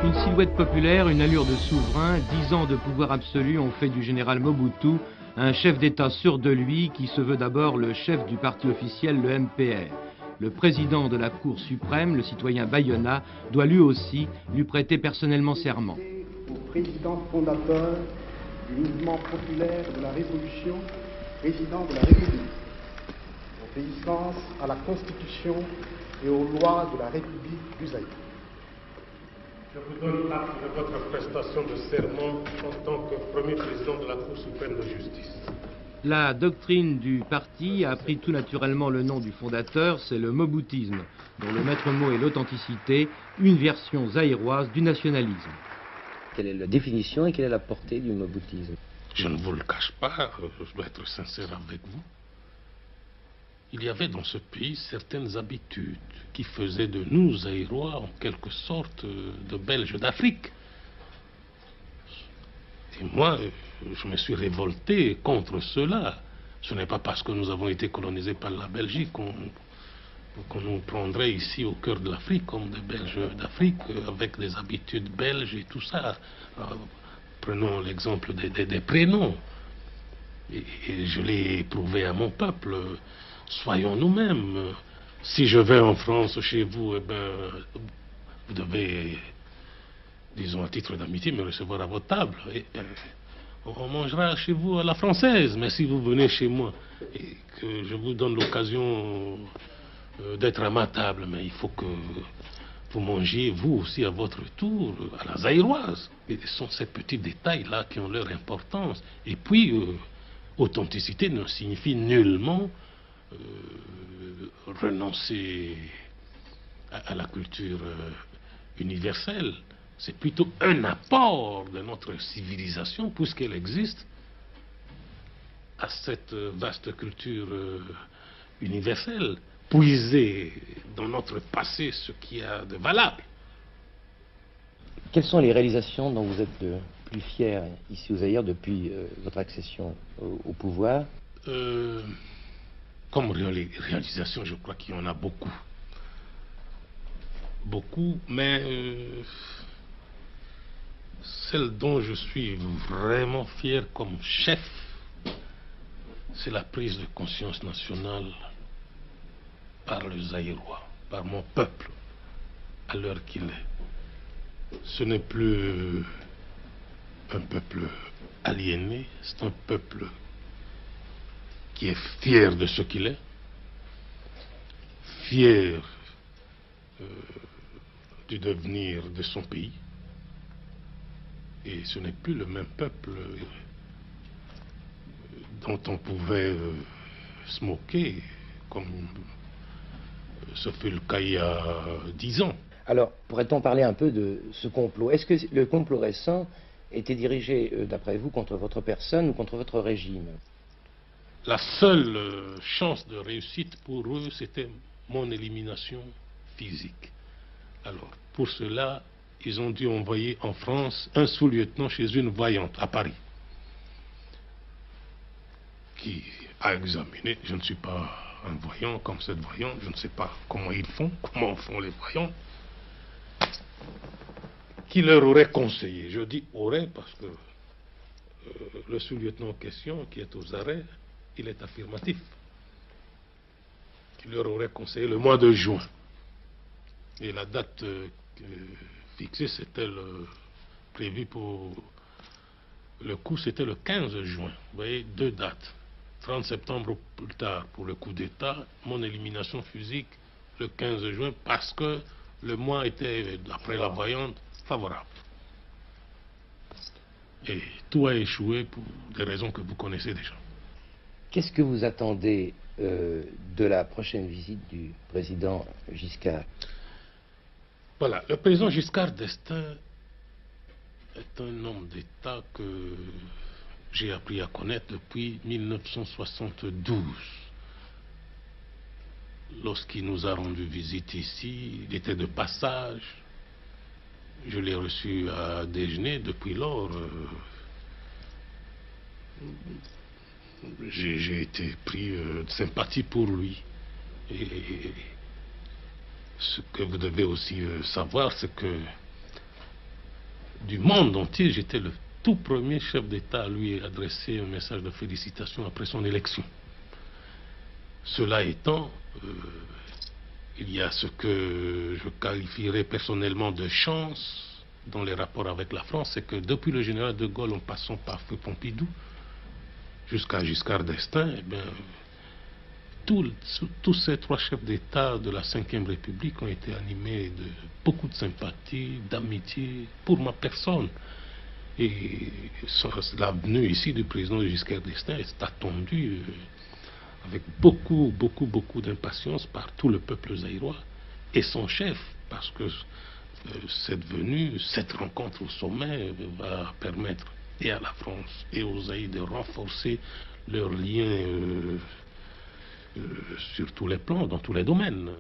Une silhouette populaire, une allure de souverain, 10 ans de pouvoir absolu ont fait du général Mobutu un chef d'État sûr de lui qui se veut d'abord le chef du parti officiel, le MPR. Le président de la Cour suprême, le citoyen Bayona, doit lui aussi lui prêter personnellement serment. Au président fondateur du mouvement populaire de la Révolution, président de la République, obéissance à la Constitution et aux lois de la République du Zaïre. Je vous donne acte de votre prestation de serment en tant que premier président de la Cour suprême de justice. La doctrine du parti a pris tout naturellement le nom du fondateur, c'est le mobutisme, dont le maître mot est l'authenticité, une version zaïroise du nationalisme. Quelle est la définition et quelle est la portée du moboutisme? Je ne vous le cache pas, je dois être sincère avec vous. Il y avait dans ce pays certaines habitudes qui faisaient de nous, Zaïrois, en quelque sorte de Belges d'Afrique. Et moi, je me suis révolté contre cela. Ce n'est pas parce que nous avons été colonisés par la Belgique qu'on nous prendrait ici au cœur de l'Afrique comme des Belges d'Afrique avec des habitudes belges et tout ça. Prenons l'exemple des prénoms. Et je l'ai prouvé à mon peuple. Soyons nous-mêmes. Si je vais en France chez vous, eh ben, vous devez, disons à titre d'amitié, me recevoir à votre table. Et, on mangera chez vous à la française. Mais si vous venez chez moi et que je vous donne l'occasion d'être à ma table, mais il faut que vous mangiez vous aussi à votre tour à la zaïroise. Et ce sont ces petits détails-là qui ont leur importance. Et puis, authenticité ne signifie nullement renoncer à la culture universelle. C'est plutôt un apport de notre civilisation, puisqu'elle existe, à cette vaste culture universelle, puiser dans notre passé ce qu'il y a de valable. Quelles sont les réalisations dont vous êtes le plus fier ici au Zaïre depuis votre accession au pouvoir? Comme réalisation, je crois qu'il y en a beaucoup. Beaucoup, mais celle dont je suis vraiment fier comme chef, c'est la prise de conscience nationale par le Zaïrois, par mon peuple, à l'heure qu'il est. Ce n'est plus un peuple aliéné, c'est un peuple qui est fier de ce qu'il est, fier du devenir de son pays. Et ce n'est plus le même peuple dont on pouvait se moquer, comme ce fut le cas il y a 10 ans. Alors, pourrait-on parler un peu de ce complot? Est-ce que le complot récent était dirigé, d'après vous, contre votre personne ou contre votre régime? La seule chance de réussite pour eux, c'était mon élimination physique. Alors, pour cela, ils ont dû envoyer en France un sous-lieutenant chez une voyante à Paris, qui a examiné. Je ne suis pas un voyant comme cette voyante, je ne sais pas comment ils font, comment font les voyants, qui leur aurait conseillé. Je dis aurait parce que le sous-lieutenant en question, qui est aux arrêts, il est affirmatif, qui leur aurait conseillé le mois de juin. Et la date fixée, c'était prévu pour le coup, c'était le 15 juin. Vous voyez, 2 dates. 30 septembre ou plus tard pour le coup d'État, mon élimination physique le 15 juin, parce que le mois était, d'après la voyante, favorable. Et tout a échoué pour des raisons que vous connaissez déjà. Qu'est-ce que vous attendez de la prochaine visite du président Giscard? Voilà, le président Giscard d'Estaing est un homme d'État que j'ai appris à connaître depuis 1972. Lorsqu'il nous a rendu visite ici, il était de passage. Je l'ai reçu à déjeuner. Depuis lors, j'ai été pris de sympathie pour lui. Et ce que vous devez aussi savoir, c'est que du monde entier. J'étais le tout premier chef d'État à lui adresser un message de félicitations après son élection. Cela étant, il y a ce que je qualifierais personnellement de chance dans les rapports avec la France, c'est que depuis le général de Gaulle, en passant par Feu Pompidou, jusqu'à Giscard d'Estaing, eh bien, tous ces trois chefs d'État de la Ve République ont été animés de beaucoup de sympathie, d'amitié pour ma personne. Et la venue ici du président Giscard d'Estaing est attendue avec beaucoup d'impatience par tout le peuple zaïrois et son chef, parce que cette venue, cette rencontre au sommet va permettre et à la France et aux Zaïre de renforcer leurs liens sur tous les plans, dans tous les domaines.